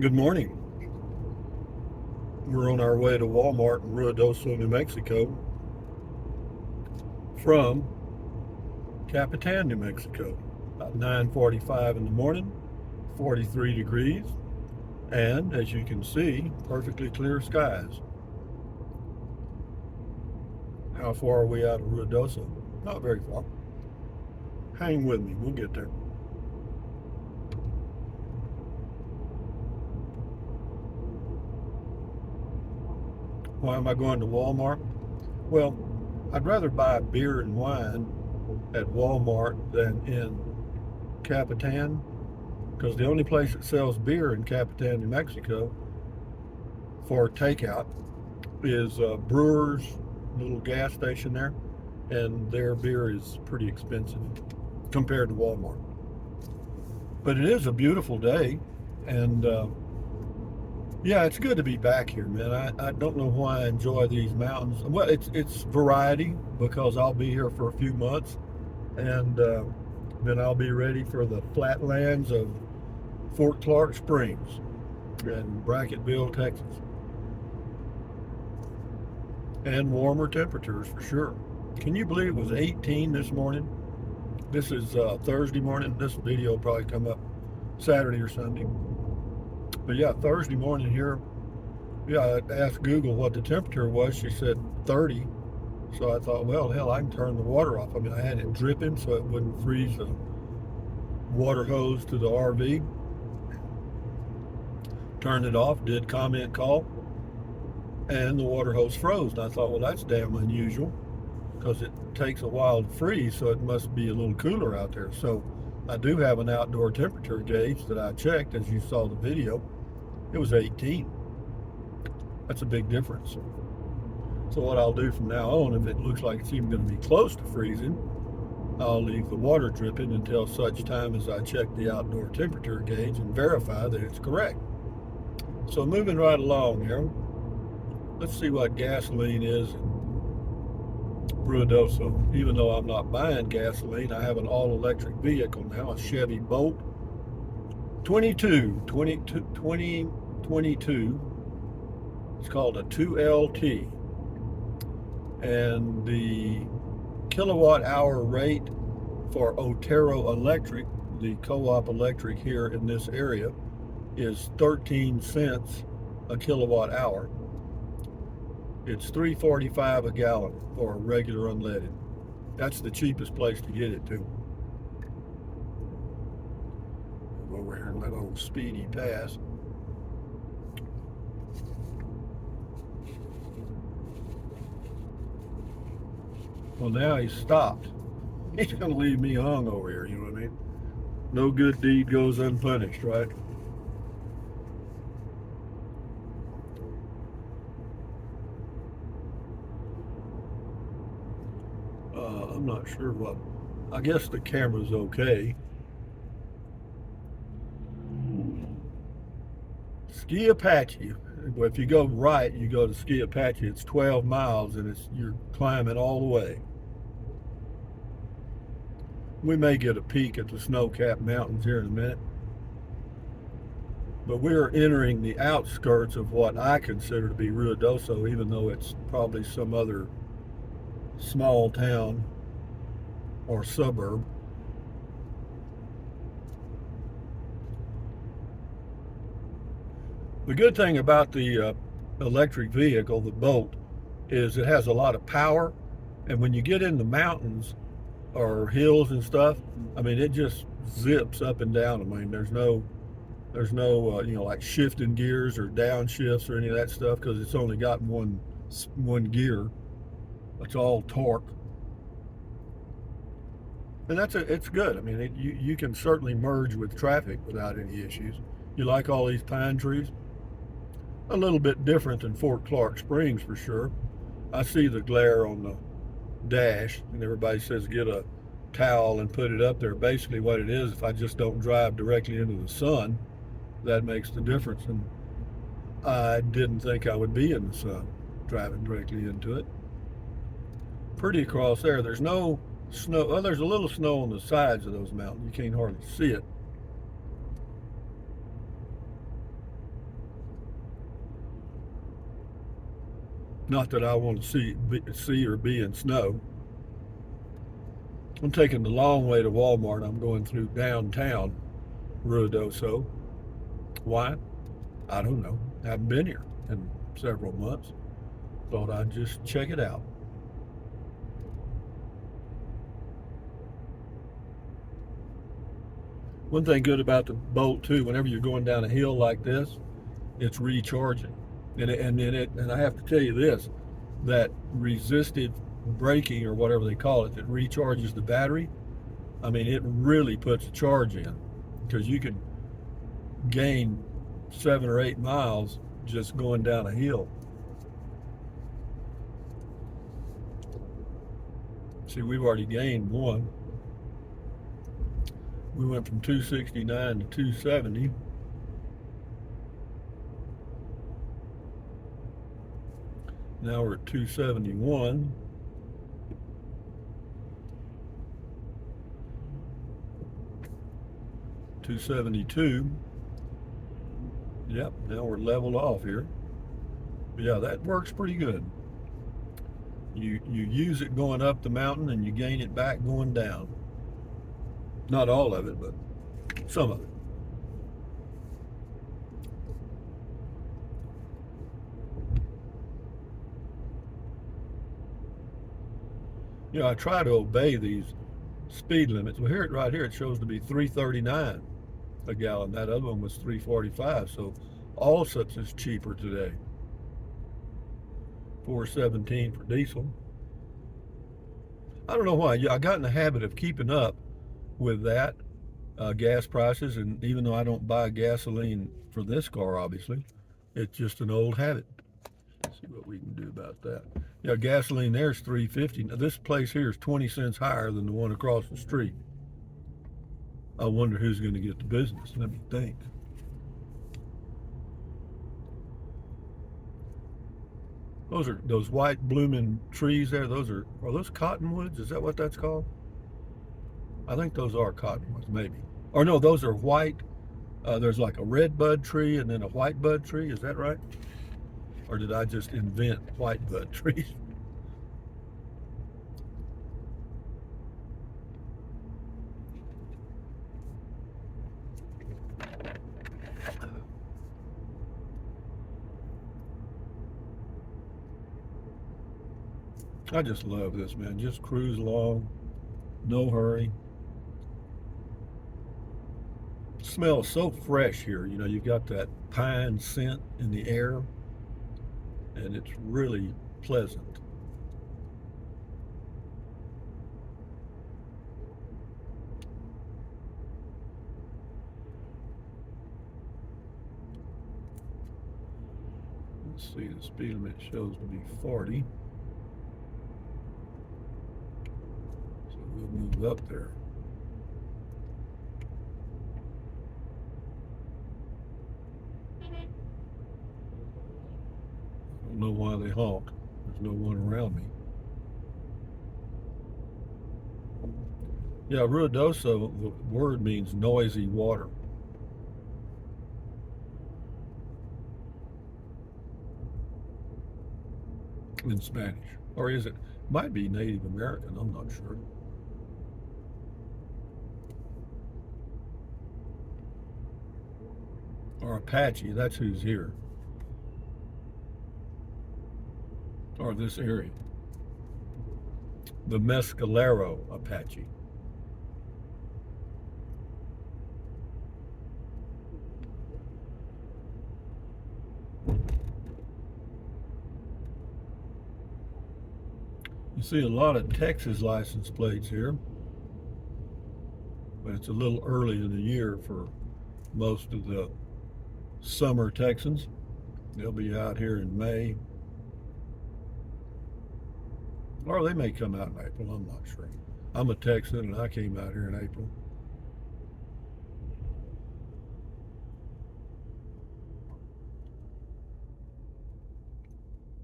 Good morning. We're on our way to Walmart in Ruidoso, New Mexico from Capitan, New Mexico. About 9:45 in the morning, 43 degrees, and as you can see, perfectly clear skies. How far are we out of Ruidoso? Not very far. Hang with me, we'll get there. Why am I going to Walmart? Well, I'd rather buy beer and wine at Walmart than in Capitan, because the only place that sells beer in Capitan, New Mexico for takeout is Brewer's little gas station there, and their beer is pretty expensive compared to Walmart. But it is a beautiful day, and yeah, it's good to be back here, man. I don't know why I enjoy these mountains. Well, it's variety because I'll be here for a few months, and then I'll be ready for the flatlands of Fort Clark Springs and Brackettville, Texas, and warmer temperatures for sure. Can you believe it was 18 this morning? This is Thursday morning. This video will probably come up Saturday or Sunday. But yeah, Thursday morning here, yeah, I asked Google what the temperature was. She said 30. So I thought, well, hell, I can turn the water off. I mean, I had it dripping so it wouldn't freeze the water hose to the RV. Turned it off, did comment call, and the water hose froze. And I thought, well, that's damn unusual because it takes a while to freeze, so it must be a little cooler out there. So I do have an outdoor temperature gauge that I checked, as you saw the video. It was 18. That's a big difference. So what I'll do from now on, if it looks like it's even going to be close to freezing, I'll leave the water dripping until such time as I check the outdoor temperature gauge and verify that it's correct. So moving right along here, let's see what gasoline is in Ruidoso. Even though I'm not buying gasoline, I have an all-electric vehicle now, a Chevy Bolt 2022. It's called a 2LT. And the kilowatt hour rate for Otero Electric, the co-op electric here in this area, is 13 cents a kilowatt hour. It's $3.45 a gallon for a regular unleaded. That's the cheapest place to get it to. Go over here and let old Speedy pass. Well, now he's stopped. He's gonna leave me hung over here, you know what I mean? No good deed goes unpunished, right? I'm not sure what. I guess the camera's okay. Ski Apache. If you go right, you go to Ski Apache. It's 12 miles, and you're climbing all the way. We may get a peek at the snow-capped mountains here in a minute. But we're entering the outskirts of what I consider to be Ruidoso, even though it's probably some other small town or suburb. The good thing about the electric vehicle, the Bolt, is it has a lot of power, and when you get in the mountains or hills and stuff, I mean, it just zips up and down. I mean, there's no like shifting gears or downshifts or any of that stuff, because it's only got one gear. It's all torque, and it's good. I mean, you can certainly merge with traffic without any issues. You like all these pine trees? A little bit different than Fort Clark Springs for sure. I see the glare on the dash, and everybody says get a towel and put it up there. Basically what it is, if I just don't drive directly into the sun, that makes the difference. And I didn't think I would be in the sun driving directly into it. Pretty across there. There's no snow. Well, there's a little snow on the sides of those mountains. You can't hardly see it. Not that I want to see or be in snow. I'm taking the long way to Walmart. I'm going through downtown Ruidoso. Why? I don't know. Haven't been here in several months. Thought I'd just check it out. One thing good about the Bolt too, whenever you're going down a hill like this, it's recharging. And I have to tell you this, that resistive braking or whatever they call it that recharges the battery, I mean, it really puts a charge in because you can gain 7 or 8 miles just going down a hill. See, we've already gained one. We went from 269 to 270. Now we're at 271. $272. Yep, now we're leveled off here. But yeah, that works pretty good. You use it going up the mountain and you gain it back going down. Not all of it, but some of it. You know, I try to obey these speed limits. Well, here, right here, it shows to be 339 a gallon. That other one was 345. So all such is cheaper today. 417 for diesel. I don't know why. I got in the habit of keeping up with that gas prices, and even though I don't buy gasoline for this car, obviously, it's just an old habit. Let's see what we can do about that. Yeah, gasoline there's 350. Now this place here is 20 cents higher than the one across the street. I wonder who's going to get the business. Let me think. Those white blooming trees there. Are those cottonwoods? Is that what that's called? I think those are cottonwoods, maybe. Or no, those are white. There's like a red bud tree and then a white bud tree. Is that right? Or did I just invent white bud trees? I just love this, man. Just cruise along, no hurry. It smells so fresh here. You know, you've got that pine scent in the air, and it's really pleasant. Let's see, the speed limit shows to be 40. So we'll move up there. I don't know why they honk. There's no one around me. Yeah, ruidoso, the word means noisy water. In Spanish. Or is it? Might be Native American, I'm not sure. Or Apache, that's who's here. Or this area. The Mescalero Apache. You see a lot of Texas license plates here, but it's a little early in the year for most of the summer Texans. They'll be out here in May, or they may come out in April, I'm not sure. I'm a Texan and I came out here in April.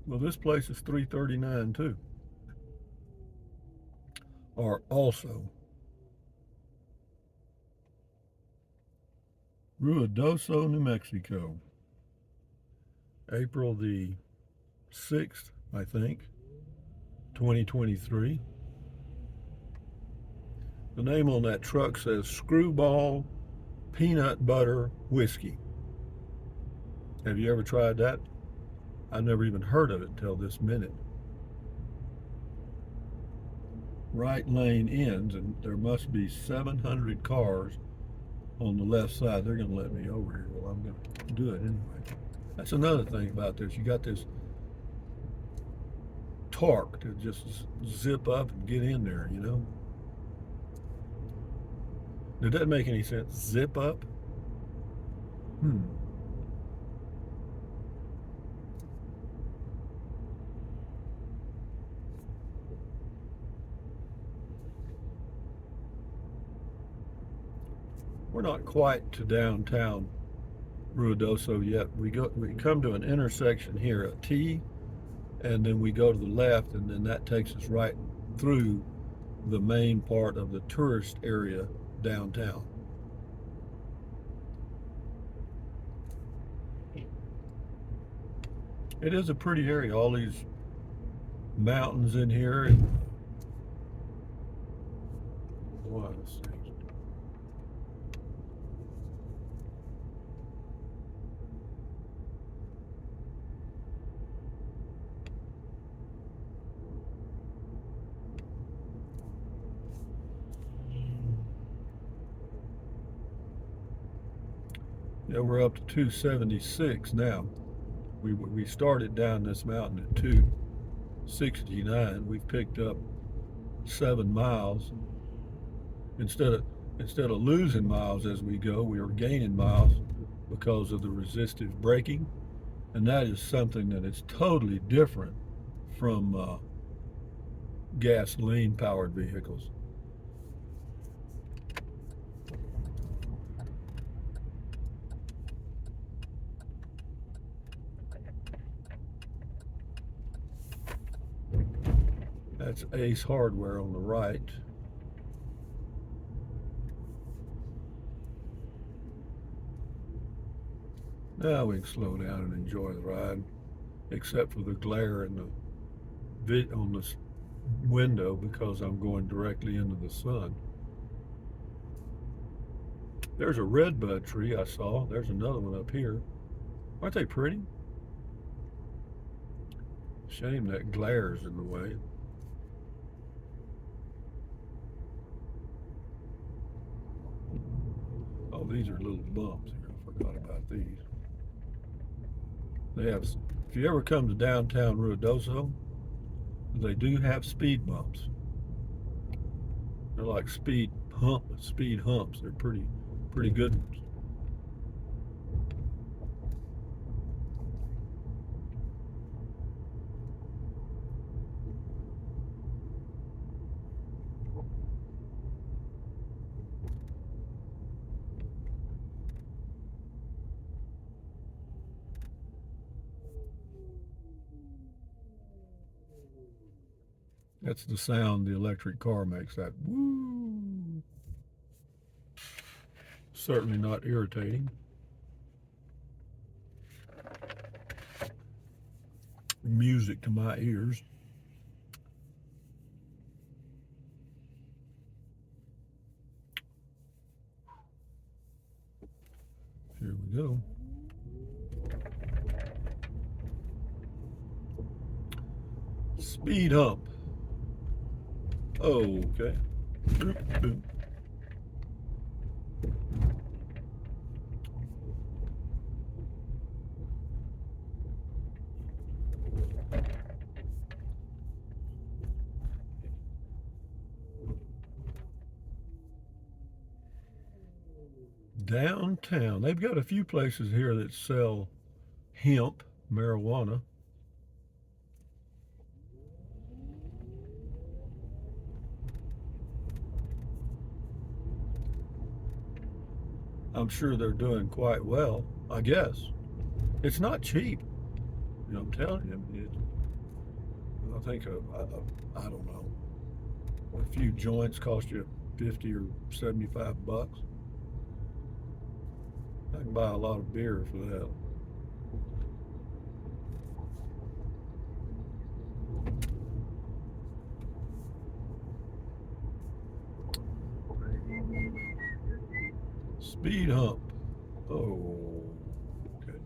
Well, this place is 339 too. Or also Ruidoso, New Mexico, April the 6th I think, 2023. The name on that truck says Screwball Peanut Butter Whiskey. Have you ever tried that? I never even heard of it until this minute. Right lane ends, and there must be 700 cars on the left side. They're going to let me over here. Well, I'm going to do it anyway. That's another thing about this. You got this torque to just zip up and get in there, you know? Did that make any sense? Zip up? We're not quite to downtown Ruidoso yet. We come to an intersection here, a T, and then we go to the left, and then that takes us right through the main part of the tourist area downtown. It is a pretty area, all these mountains in here. And, wow, this thing. Yeah, we're up to 276 now. We started down this mountain at 269. We've picked up 7 miles. Instead of losing miles as we go, we are gaining miles because of the resistive braking, and that is something that is totally different from gasoline-powered vehicles. That's Ace Hardware on the right. Now we can slow down and enjoy the ride, except for the glare in on the window because I'm going directly into the sun. There's a redbud tree I saw. There's another one up here. Aren't they pretty? Shame that glare's in the way. Oh, these are little bumps here. I forgot about these. They have, if you ever come to downtown Ruidoso, they do have speed bumps. They're like speed humps. They're pretty good ones. That's the sound the electric car makes, that woo. Certainly not irritating. Music to my ears. Here we go. Speed hump. Okay. Downtown. They've got a few places here that sell hemp, marijuana. I'm sure they're doing quite well, I guess. It's not cheap. You know, I'm telling you. I think, I don't know, a few joints cost you 50 or 75 bucks. I can buy a lot of beer for that. Speed hump. Oh, okay.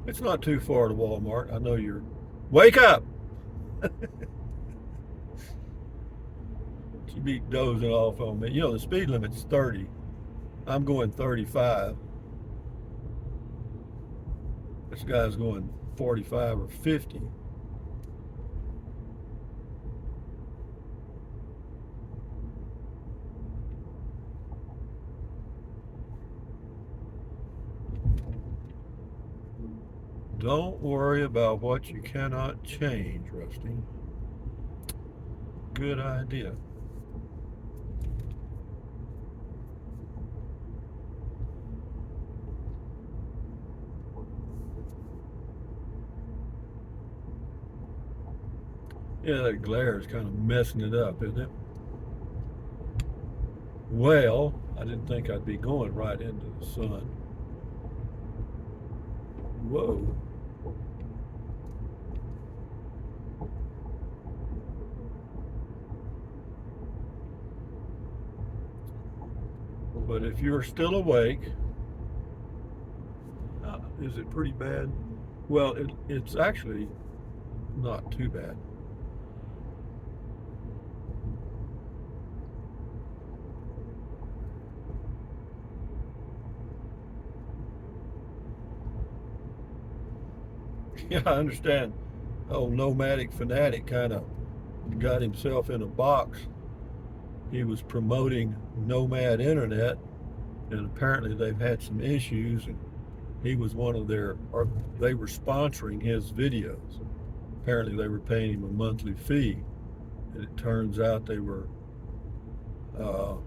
It's not too far to Walmart. I know you're. Wake up! You be dozing off on me. You know, the speed limit's 30. I'm going 35. This guy's going 45 or 50. Don't worry about what you cannot change, Rusty. Good idea. Yeah, that glare is kind of messing it up, isn't it? Well, I didn't think I'd be going right into the sun. Whoa. But if you're still awake, is it pretty bad? Well, it's actually not too bad. Yeah, I understand. Old nomadic fanatic kind of got himself in a box. He was promoting nomad internet, and apparently they've had some issues, and he was one of their, or they were sponsoring his videos. Apparently they were paying him a monthly fee, and it turns out they were,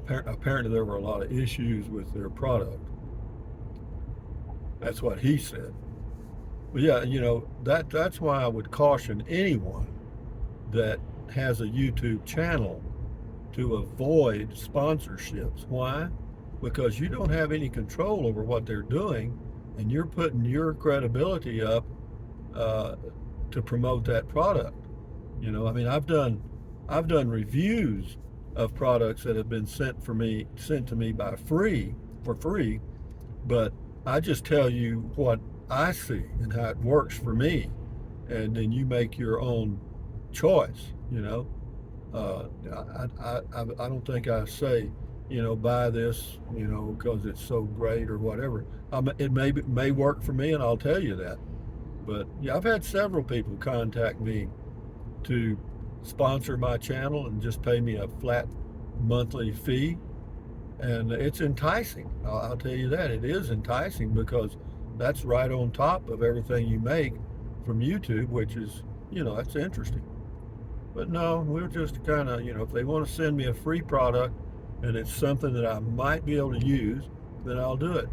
apparently there were a lot of issues with their product. That's what he said. But yeah, you know, that's why I would caution anyone that has a YouTube channel to avoid sponsorships. Why? Because you don't have any control over what they're doing, and you're putting your credibility up uh, to promote that product. You know, I mean, I've done reviews of products that have been sent to me by free for free, but I just tell you what I see and how it works for me, and then you make your own choice. You know, I don't think I say, you know, buy this, you know, because it's so great or whatever. It may work for me, and I'll tell you that. But yeah, I've had several people contact me to sponsor my channel and just pay me a flat monthly fee, and it's enticing. I'll tell you that it is enticing because that's right on top of everything you make from YouTube, which is, you know, that's interesting. But no, we're just kind of, you know, if they want to send me a free product and it's something that I might be able to use, then I'll do it.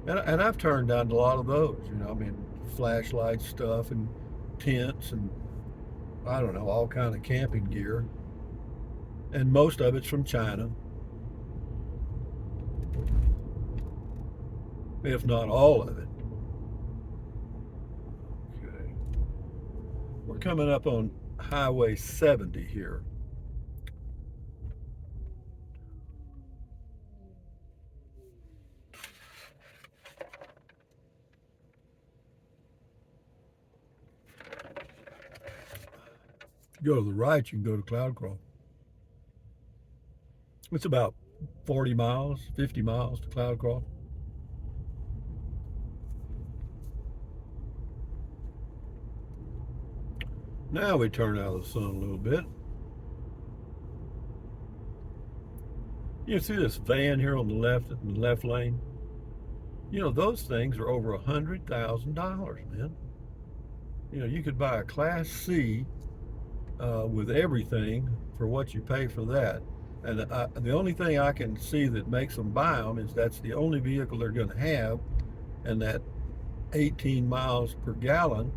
And I've turned down a lot of those, you know, I mean, flashlight stuff and tents and I don't know, all kind of camping gear. And most of it's from China, if not all of it. Okay. We're coming up on Highway 70 here. If you go to the right, you can go to Cloud Crawl. It's about 40 miles, 50 miles to Cloud Crawl. Now we turn out of the sun a little bit. You see this van here on the left, in the left lane? You know, those things are over $100,000, man. You know, you could buy a Class C with everything for what you pay for that. And the only thing I can see that makes them buy them is that's the only vehicle they're going to have, and that 18 miles per gallon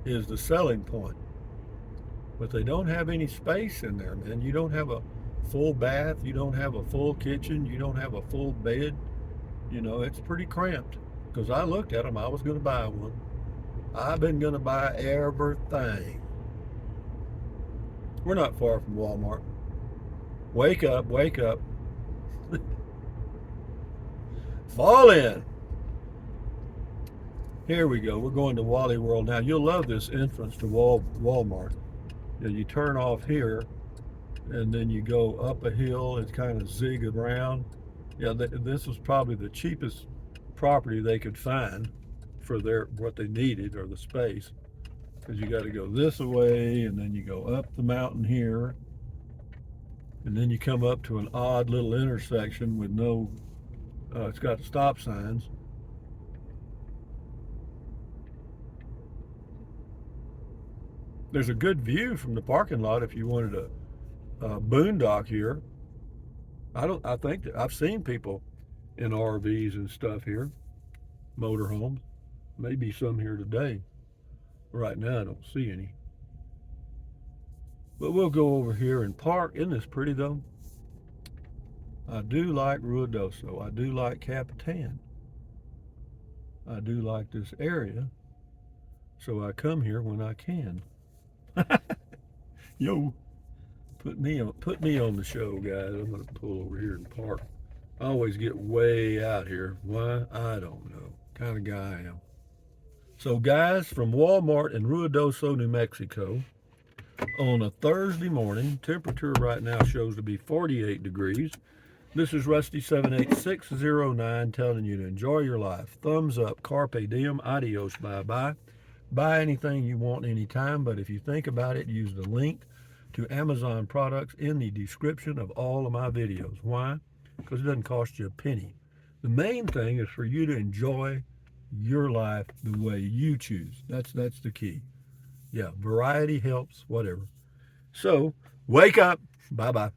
is the selling point. But they don't have any space in there, man. You don't have full bath, you don't have a full kitchen, you don't have a full bed. You know, it's pretty cramped. Because I looked at them, I was going to buy one. I've been going to buy everything. We're not far from Walmart. Wake up, wake up. Fall in. Here we go. We're going to Wally World now. You'll love this entrance to Walmart. You turn off here, and then you go up a hill. It's kind of zig around. Yeah, this was probably the cheapest property they could find for their what they needed, or the space, because you got to go this way, and then you go up the mountain here, and then you come up to an odd little intersection with no, it's got stop signs. There's a good view from the parking lot if you wanted a boondock here. I think that I've seen people in RVs and stuff here, motorhomes. Maybe some here today. Right now I don't see any. But we'll go over here and park. Isn't this pretty though? I do like Ruidoso. I do like Capitan. I do like this area. So I come here when I can. Yo, put me on the show, guys. I'm gonna pull over here and park. I always get way out here. Why? I don't know. Kind of guy I am. So guys, from Walmart in Ruidoso, New Mexico, on a Thursday morning, temperature right now shows to be 48 degrees. This is Rusty 78609 telling you to enjoy your life. Thumbs up, carpe diem, adios, bye-bye. Buy anything you want anytime, but if you think about it, use the link to Amazon products in the description of all of my videos. Why? Because it doesn't cost you a penny. The main thing is for you to enjoy your life the way you choose. That's the key. Yeah, variety helps, whatever. So, wake up. Bye-bye.